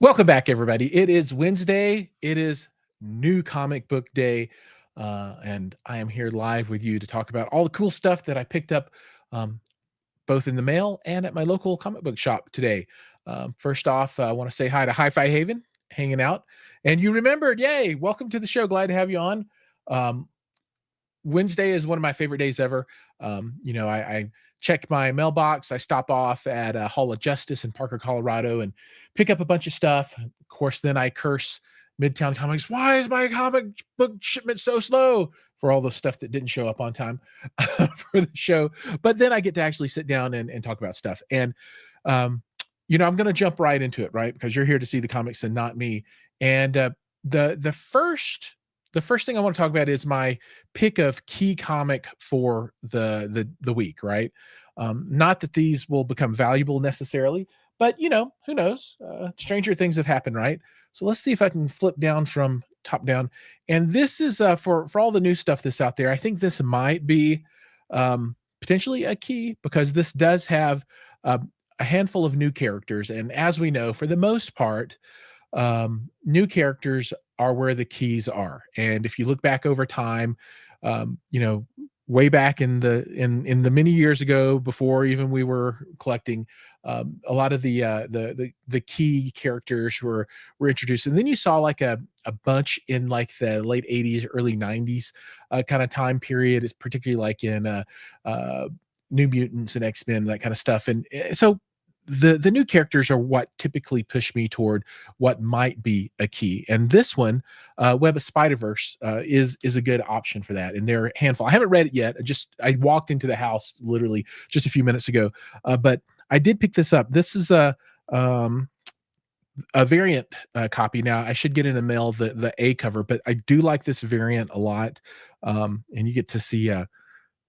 Welcome back, everybody. It is Wednesday. It is new comic book day. And I am here live with you to talk about all the cool stuff that I picked up um, both in the mail and at my local comic book shop today. First off, I want to say hi to Hi-Fi Haven, hanging out. And you remembered, yay, welcome to the show. Glad to have you on. Um, Wednesday is one of my favorite days ever. I check my mailbox. I stop off at Hall of Justice in Parker, Colorado, and pick up a bunch of stuff. Of course, then I curse Midtown Comics. Why is my comic book shipment so slow? For all the stuff that didn't show up on time for the show. But then I get to actually sit down and talk about stuff. And um, I'm going to jump right into it, right? Because you're here to see the comics and not me. And the first thing I want to talk about is my pick of key comic for the week, right? Not that these will become valuable necessarily, but who knows? Stranger things have happened, right? So let's see if I can flip down from top down. And this is for all the new stuff that's out there. I think this might be potentially a key because this does have a handful of new characters, and as we know, for the most part, new characters are where the keys are. And if you look back over time, um, you know, way back in the many years ago, before even we were collecting, a lot of the key characters were introduced, and then you saw like a bunch in like the late 80s, early 90s kind of time period, is particularly like in New Mutants and X-Men, that kind of stuff. And so the new characters are what typically push me toward what might be a key. And this one, Web of Spider-Verse, is a good option for that. And they're a handful. I haven't read it yet. I walked into the house literally just a few minutes ago, but I did pick this up. This is a variant copy. Now I should get in the mail the A cover, but I do like this variant a lot. And you get to see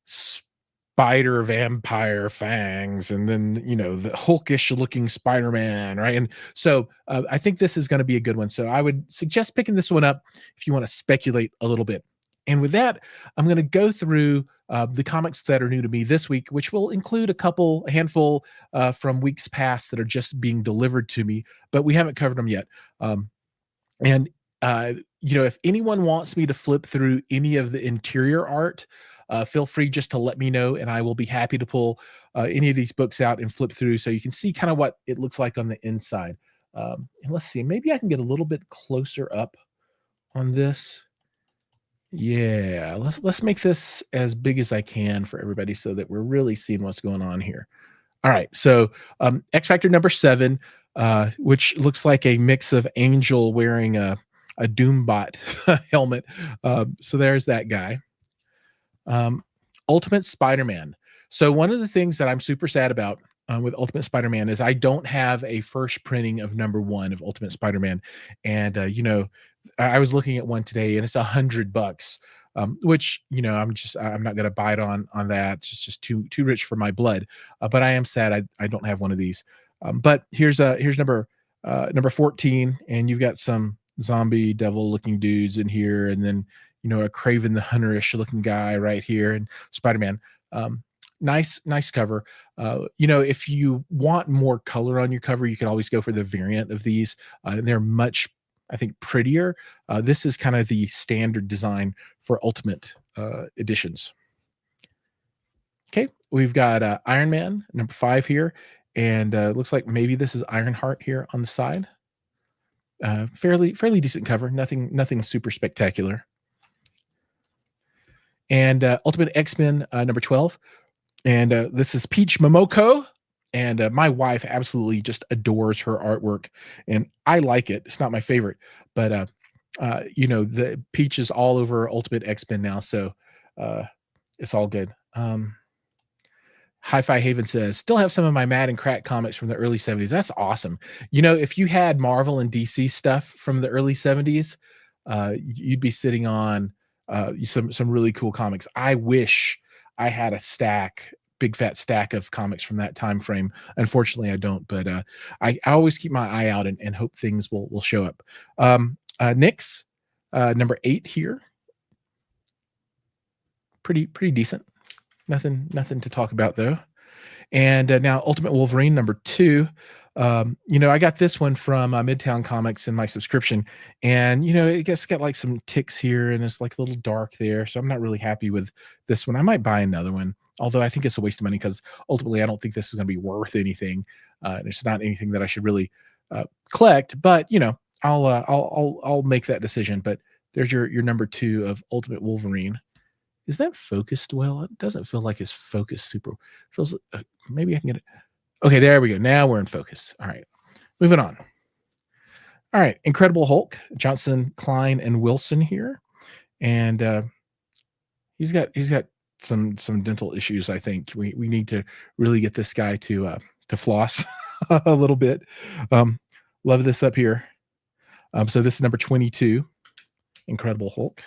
spider vampire fangs, and then the hulkish looking Spider-Man, right? And so I think this is going to be a good one, so I would suggest picking this one up if you want to speculate a little bit. And with that, I'm going to go through the comics that are new to me this week, which will include a handful from weeks past that are just being delivered to me, but we haven't covered them yet. And if anyone wants me to flip through any of the interior art, feel free just to let me know, and I will be happy to pull any of these books out and flip through so you can see kind of what it looks like on the inside. And let's see, maybe I can get a little bit closer up on this. Yeah, let's make this as big as I can for everybody so that we're really seeing what's going on here. All right, so X Factor number 7, which looks like a mix of Angel wearing a Doombot helmet. So there's that guy. Ultimate Spider-Man. So one of the things that I'm super sad about with Ultimate Spider-Man is I don't have a first printing of number 1 of Ultimate Spider-Man. And I was looking at one today, and it's $100, which I'm not going to bite on that. It's just too rich for my blood. But I am sad I don't have one of these. But here's number 14, and you've got some zombie devil looking dudes in here, and then a Craven the Hunter-ish looking guy right here, and Spider-Man. Nice cover. If you want more color on your cover, you can always go for the variant of these. They're much, I think, prettier. This is kind of the standard design for Ultimate editions. Okay, we've got Iron Man number 5 here, and looks like maybe this is Ironheart here on the side. Fairly decent cover. Nothing super spectacular. And Ultimate X-Men number 12. And this is Peach Momoko. And my wife absolutely just adores her artwork. And I like it. It's not my favorite. But, the Peach is all over Ultimate X-Men now. So it's all good. Hi-Fi Haven says, still have some of my Mad and Crack comics from the early 70s. That's awesome. If you had Marvel and DC stuff from the early 70s, you'd be sitting on some really cool comics. I wish I had a big fat stack of comics from that time frame. Unfortunately, I don't, but I always keep my eye out and hope things will show up. Nyx, number 8 here. Pretty decent. Nothing to talk about though. And now Ultimate Wolverine number 2. I got this one from Midtown Comics in my subscription, and it gets got like some ticks here, and it's like a little dark there. So I'm not really happy with this one. I might buy another one, although I think it's a waste of money because ultimately I don't think this is going to be worth anything. And it's not anything that I should really collect. But I'll make that decision. But there's your number two of Ultimate Wolverine. Is that focused well? It doesn't feel like it's focused super. Feels maybe I can get it. Okay, there we go. Now we're in focus. All right, moving on. All right, Incredible Hulk, Johnson, Klein, and Wilson here, and he's got some dental issues. I think we need to really get this guy to floss a little bit. Love this up here. So this is number 22, Incredible Hulk.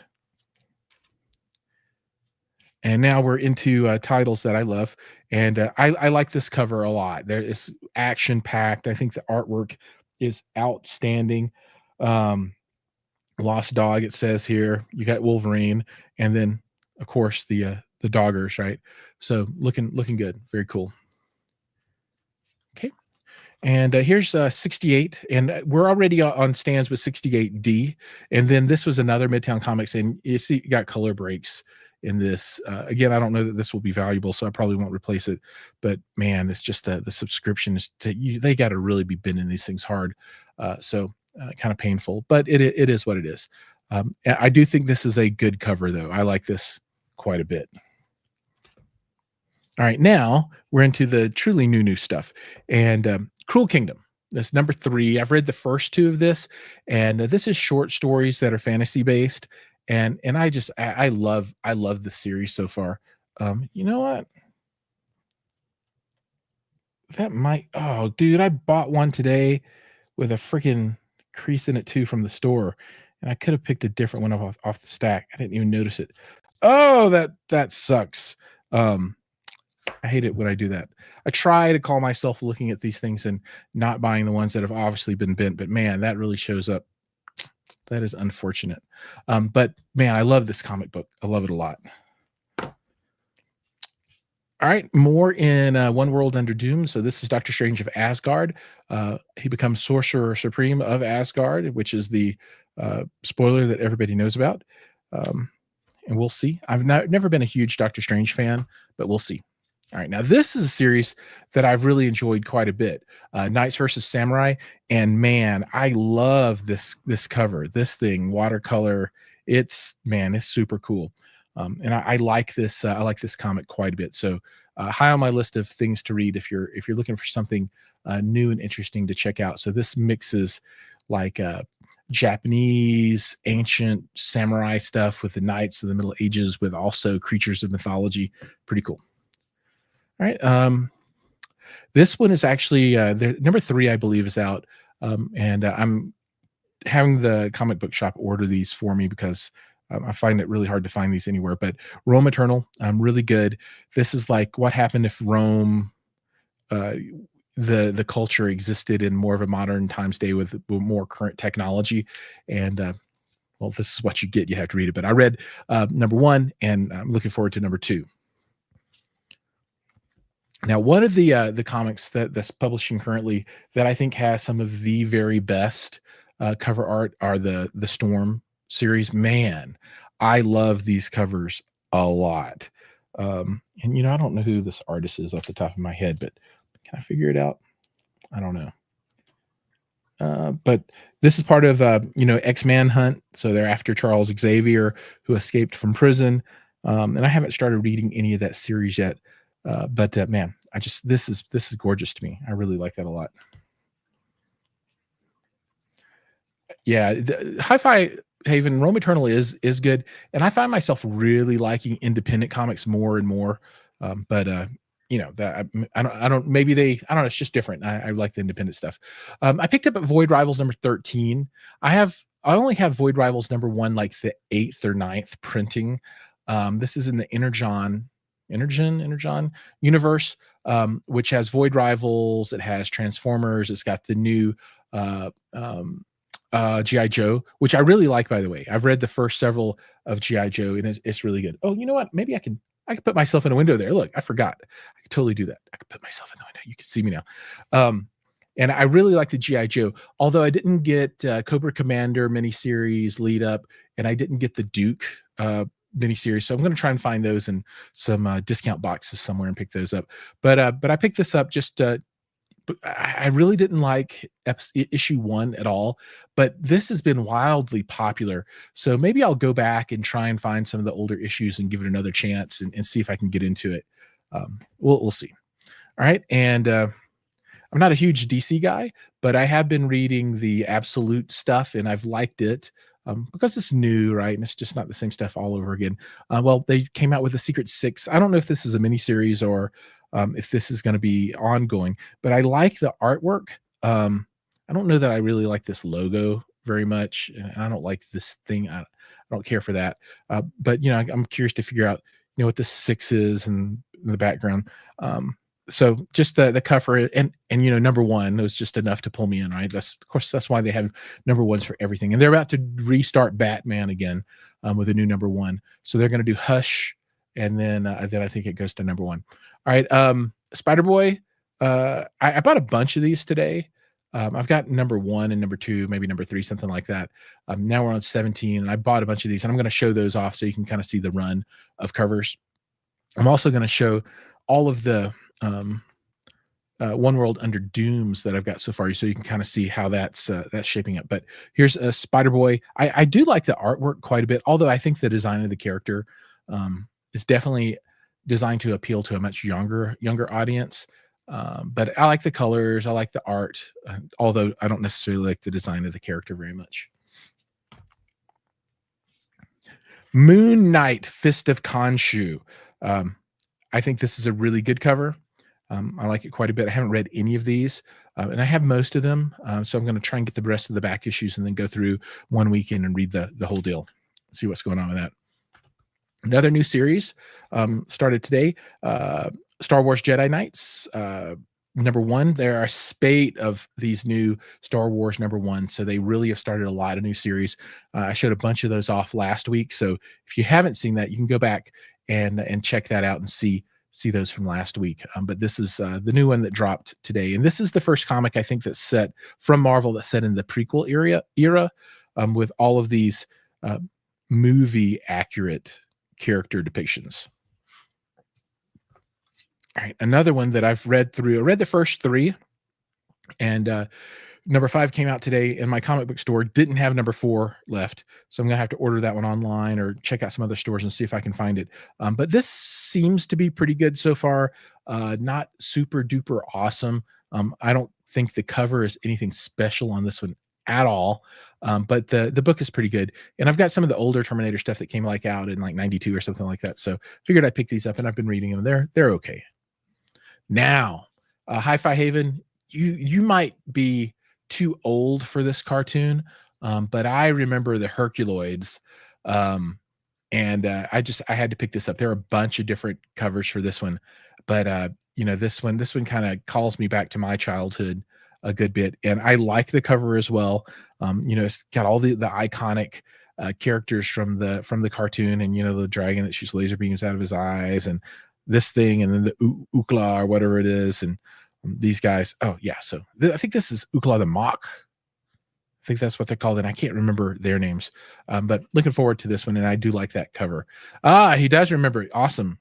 And now we're into titles that I love, and I like this cover a lot. There is action packed. I think the artwork is outstanding. Lost Dog, it says here. You got Wolverine, and then of course the doggers, right? So looking good, very cool. Okay, and here's 68, and we're already on stands with 68D, and then this was another Midtown Comics, and you see you got color breaks in this. Again, I don't know that this will be valuable, so I probably won't replace it. But man, it's just the subscription is they got to really be bending these things hard. So kind of painful, but it is what it is. I do think this is a good cover, though. I like this quite a bit. All right, now we're into the truly new stuff, and Cruel Kingdom. That's number 3. I've read the first 2 of this, and this is short stories that are fantasy based. And I love the series so far. You know what? That might oh dude, I bought one today with a freaking crease in it too from the store. And I could have picked a different one off the stack. I didn't even notice it. Oh, that sucks. I hate it when I do that. I try to call myself looking at these things and not buying the ones that have obviously been bent, but man, that really shows up. That is unfortunate. But man, I love this comic book. I love it a lot. All right, more in One World Under Doom. So this is Doctor Strange of Asgard. He becomes Sorcerer Supreme of Asgard, which is the spoiler that everybody knows about. And we'll see. I've never been a huge Doctor Strange fan, but we'll see. All right, now this is a series that I've really enjoyed quite a bit. Knights versus Samurai, and man, I love this cover. This thing, watercolor. It's super cool, and I like this. I like this comic quite a bit. So high on my list of things to read if you're looking for something new and interesting to check out. So this mixes like Japanese ancient samurai stuff with the knights of the Middle Ages with also creatures of mythology. Pretty cool. All right. This one is actually number 3, I believe, is out. And I'm having the comic book shop order these for me because I find it really hard to find these anywhere. But Rome Eternal, really good. This is like what happened if Rome, the culture existed in more of a modern times day with more current technology. And well, this is what you get. You have to read it. But I read number 1, and I'm looking forward to number 2. Now, one of the comics that's publishing currently that I think has some of the very best cover art are the Storm series. Man, I love these covers a lot. And I don't know who this artist is off the top of my head, but can I figure it out? I don't know. But this is part of X-Man Hunt. So they're after Charles Xavier, who escaped from prison. And I haven't started reading any of that series yet. But man, this is gorgeous to me. I really like that a lot. Yeah, the Hi-Fi Haven Rome Eternal is good, and I find myself really liking independent comics more and more. But that I don't maybe I don't know, it's just different. I like the independent stuff. I picked up at Void Rivals number 13. I only have Void Rivals number 1 like the 8th or 9th printing. This is in the Energon universe, which has Void Rivals. It has Transformers. It's got the new G.I. Joe, which I really like, by the way. I've read the first several of G.I. Joe, and it's really good. Oh, you know what? Maybe I can put myself in a window there. Look, I forgot. I could totally do that. I could put myself in the window. You can see me now. And I really like the GI Joe, although I didn't get Cobra Commander miniseries lead up, and I didn't get the Duke miniseries. So I'm going to try and find those in some discount boxes somewhere and pick those up. But I picked this up just but I really didn't like issue 1 at all, but this has been wildly popular. So maybe I'll go back and try and find some of the older issues and give it another chance and see if I can get into it. We'll see. All right, and I'm not a huge DC guy, but I have been reading the Absolute stuff, and I've liked it because it's new, right? And it's just not the same stuff all over again. Well, they came out with the Secret Six. I don't know if this is a miniseries or if this is going to be ongoing, but I like the artwork. I don't know that I really like this logo very much, and I don't like this thing. I don't care for that. But I'm curious to figure out, what the six is and in the background. So just the cover and number 1 was just enough to pull me in, right? Of course that's why they have number 1s for everything, and they're about to restart Batman again with a new number 1. So they're going to do Hush, and then I think it goes to number 1. All right, Spider-Boy. I bought a bunch of these today. I've got number 1 and number 2, maybe number 3, something like that. Now we're on 17, and I bought a bunch of these, and I'm going to show those off so you can kind of see the run of covers. I'm also going to show all of the One World Under Dooms that I've got so far, so you can kind of see how that's shaping up. But here's a Spider-Boy. I do like the artwork quite a bit, although I think the design of the character is definitely designed to appeal to a much younger audience. But I like the colors, I like the art, although I don't necessarily like the design of the character very much. Moon Knight, Fist of Khonshu. I think this is a really good cover. I like it quite a bit. I haven't read any of these, and I have most of them. So I'm going to try and get the rest of the back issues and then go through one weekend and read the whole deal, see what's going on with that. Another new series started today, Star Wars Jedi Knights. Number 1, there are a spate of these new Star Wars number 1. So they really have started a lot of new series. I showed a bunch of those off last week. So if you haven't seen that, you can go back and check that out and see those from last week. But this is the new one that dropped today. And this is the first comic, I think, that's set from Marvel that's set in the prequel era with all of these movie accurate character depictions. All right, another one that I've read through. I read the first 3, and number 5 came out today, and my comic book store didn't have number 4 left, so I'm gonna have to order that one online or check out some other stores and see if I can find it. But this seems to be pretty good so far. Not super duper awesome. I don't think the cover is anything special on this one at all. But the book is pretty good, and I've got some of the older Terminator stuff that came out in 92 or something like that. So figured I'd pick these up, and I've been reading them. They're okay. Now, Hi-Fi Haven, you might be too old for this cartoon, but I remember the Herculoids, and I had to pick this up. There are a bunch of different covers for this one, but this one kind of calls me back to my childhood a good bit, and I like the cover as well. It's got all the iconic characters from the cartoon, and the dragon that shoots laser beams out of his eyes, and this thing, and then the Ukla or whatever it is, and these guys. Oh yeah, so I think this is Ukla the Mock. I think that's what they're called, and I can't remember their names. But looking forward to this one, and I do like that cover. He does remember. Awesome.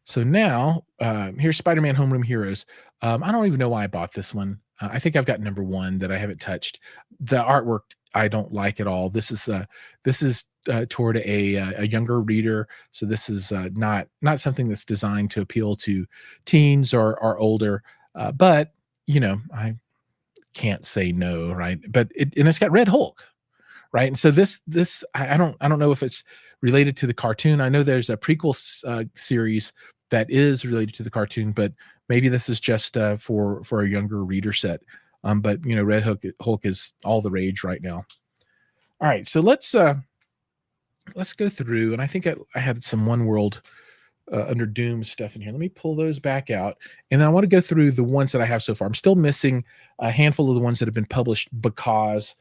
So now here's Spider-Man Homeroom Heroes. I don't even know why I bought this one. I think I've got number 1 that I haven't touched. The artwork I don't like at all. This is toward a younger reader, so this is not something that's designed to appeal to teens or older. But I can't say no, right? But it's got Red Hulk, right? And so this I don't know if it's related to the cartoon. I know there's a prequel series that is related to the cartoon, but maybe this is just for a younger reader set. But Red Hulk is all the rage right now. All right, so let's go through, and I think I had some One World Under Doom stuff in here. Let me pull those back out, and then I want to go through the ones that I have so far. I'm still missing a handful of the ones that have been published because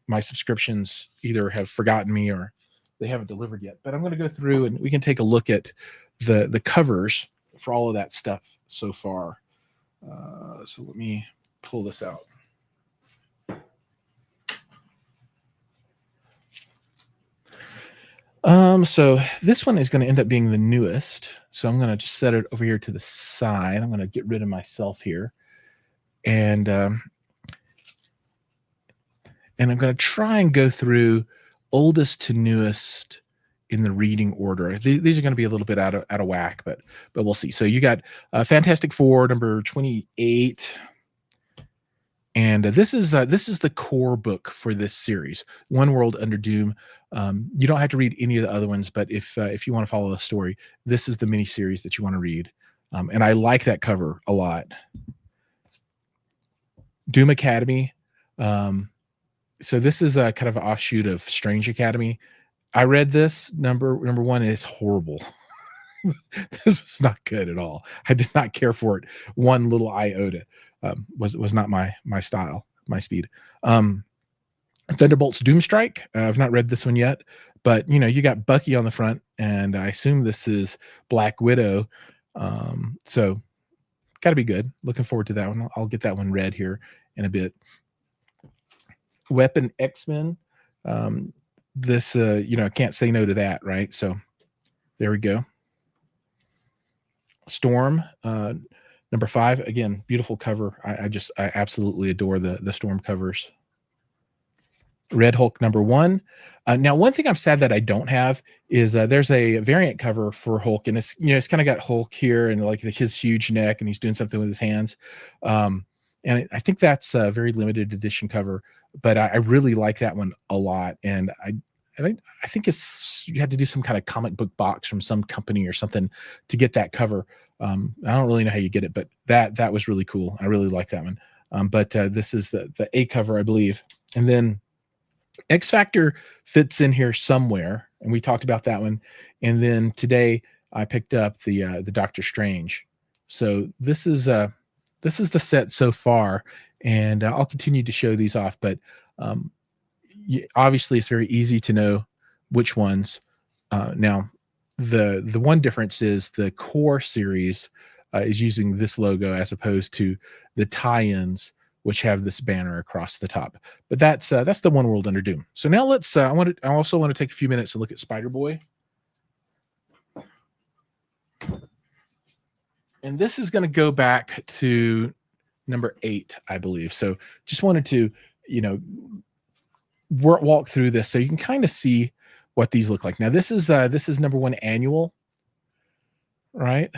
my subscriptions either have forgotten me or they haven't delivered yet. But I'm going to go through, and we can take a look at the covers for all of that stuff so far. So let me pull this out. So this one is going to end up being the newest. So I'm going to just set it over here to the side. I'm going to get rid of myself here. And I'm going to try and go through oldest to newest in the reading order. These are going to be a little bit out of whack, but we'll see. So you got Fantastic Four number 28. And this is the core book for this series, One World Under Doom. You don't have to read any of the other ones, but if you want to follow the story, this is the mini series that you want to read. And I like that cover a lot. Doom Academy. So this is a kind of an offshoot of Strange Academy. I read this number one, and it's horrible. This was not good at all. I did not care for it one little iota. Was not my style, my speed. Thunderbolt's Doomstrike. I've not read this one yet, but you got Bucky on the front, and I assume this is Black Widow. So got to be good. Looking forward to that one. I'll get that one read here in a bit. Weapon X-Men. This I can't say no to that, right? So there we go. Storm, number 5. Again, beautiful cover. I absolutely adore the Storm covers. Red Hulk number 1. Now, one thing I'm sad that I don't have is there's a variant cover for Hulk, and it's kind of got Hulk here and like his huge neck, and he's doing something with his hands. And I think that's a very limited edition cover, but I really like that one a lot. And I think you had to do some kind of comic book box from some company or something to get that cover. I don't really know how you get it, but that was really cool. I really like that one. But this is the A cover, I believe. And then X Factor fits in here somewhere, and we talked about that one. And then today I picked up the Doctor Strange. So this is the set so far, and I'll continue to show these off. But obviously, it's very easy to know which ones. Now, the one difference is the core series is using this logo as opposed to the tie-ins, which have this banner across the top. But that's the One World Under Doom. So now let's. I also want to take a few minutes and look at Spider-Boy. And this is going to go back to number 8, I believe. So just wanted to, walk through this so you can kind of see what these look like. Now this is number 1 annual, right?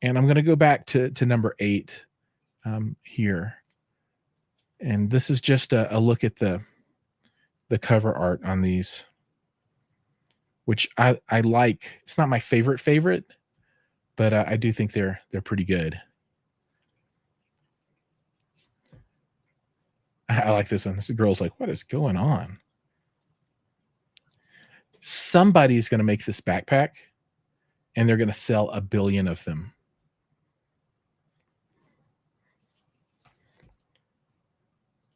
And I'm going to go back to number 8 here. And this is just a look at the cover art on these, which I like. It's not my favorite, but I do think they're pretty good. I like this one. This girl's like, what is going on? Somebody's going to make this backpack, and they're going to sell 1 billion of them.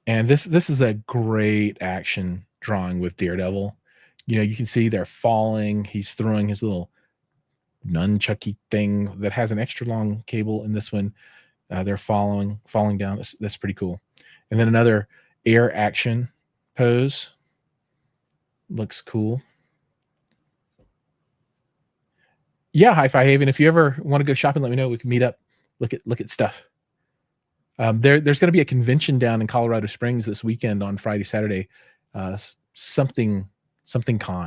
And this is a great action drawing with Daredevil. You can see they're falling. He's throwing his little nunchucky thing that has an extra long cable in this one. They're falling down. That's pretty cool. And then another air action pose. Looks cool. Yeah, Hi-Fi Haven. If you ever want to go shopping, let me know. We can meet up. Look at stuff. There's going to be a convention down in Colorado Springs this weekend on Friday, Saturday. Something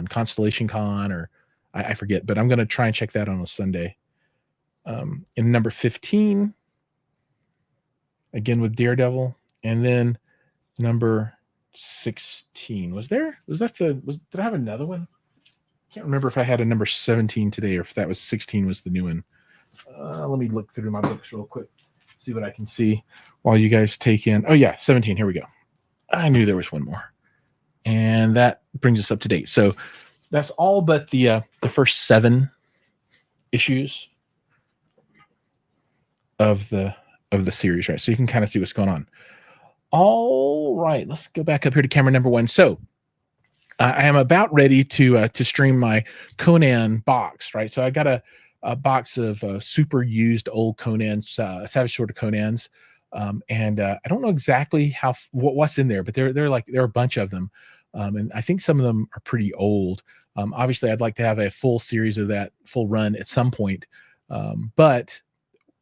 Constellation Con, or I forget, but I'm going to try and check that on a Sunday. In number 15, again with Daredevil, and then number 16. Did I have another one? I can't remember if I had a number 17 today or if that was 16 was the new one. Let me look through my books real quick, see what I can see while you guys take in. Oh yeah, 17. Here we go. I knew there was one more. And that brings us up to date. So that's all but the first 7 issues of the series, right? So you can kind of see what's going on. All right, let's go back up here to camera number 1. So I am about ready to stream my Conan box, right? So I got a box of super used old Conan's, Savage Sword of Conan's. And I don't know exactly what's in there, but there are a bunch of them. And I think some of them are pretty old. Obviously, I'd like to have a full series of that full run at some point. But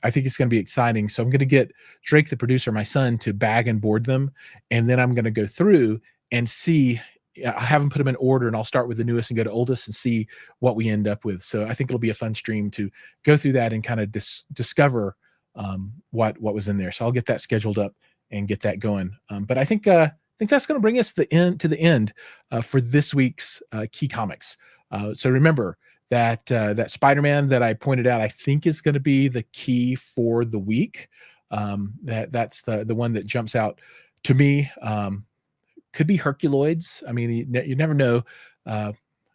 I think it's going to be exciting. So I'm going to get Drake, the producer, my son, to bag and board them. And then I'm going to go through and see. I haven't put them in order, and I'll start with the newest and go to oldest and see what we end up with. So I think it'll be a fun stream to go through that and kind of discover what was in there. So I'll get that scheduled up and get that going. But I think that's going to bring us to the end for this week's Key Comics. So remember, that Spider-Man that I pointed out, I think is going to be the key for the week. That's the one that jumps out to me. Could be Herculoids. I mean, you never know.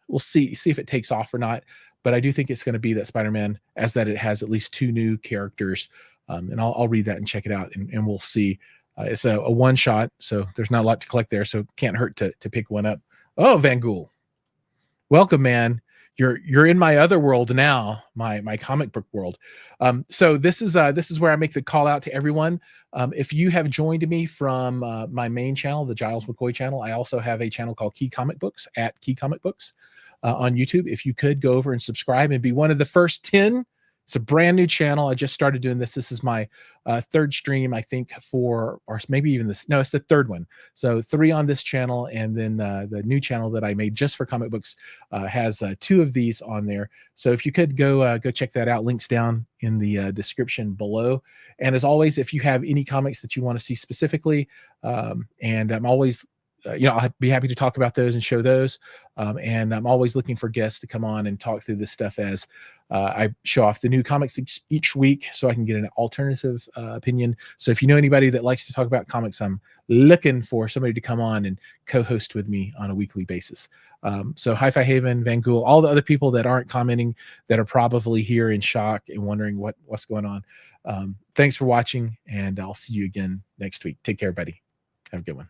We'll see if it takes off or not. But I do think it's going to be that Spider-Man, as that it has at least 2 new characters. And I'll read that and check it out, and we'll see. It's a one shot, so there's not a lot to collect there. So it can't hurt to pick one up. Oh, Van Gool, welcome, man. You're in my other world now, my comic book world. So this is where I make the call out to everyone. If you have joined me from my main channel, the Jiles McCoy channel, I also have a channel called Key Comic Books at Key Comic Books on YouTube. If you could go over and subscribe and be one of the first 10. It's a brand new channel. I just started doing this. This is my 3rd stream, I think, or maybe even this. No, it's the 3rd one. So 3 on this channel, and then the new channel that I made just for comic books has 2 of these on there. So if you could go check that out, links down in the description below. And as always, if you have any comics that you want to see specifically, and I'm always I'll be happy to talk about those and show those. And I'm always looking for guests to come on and talk through this stuff as I show off the new comics each week, so I can get an alternative opinion. So if you know anybody that likes to talk about comics, I'm looking for somebody to come on and co-host with me on a weekly basis. So Hi-Fi Haven, Van Gool, all the other people that aren't commenting that are probably here in shock and wondering what's going on. Thanks for watching, and I'll see you again next week. Take care, buddy. Have a good one.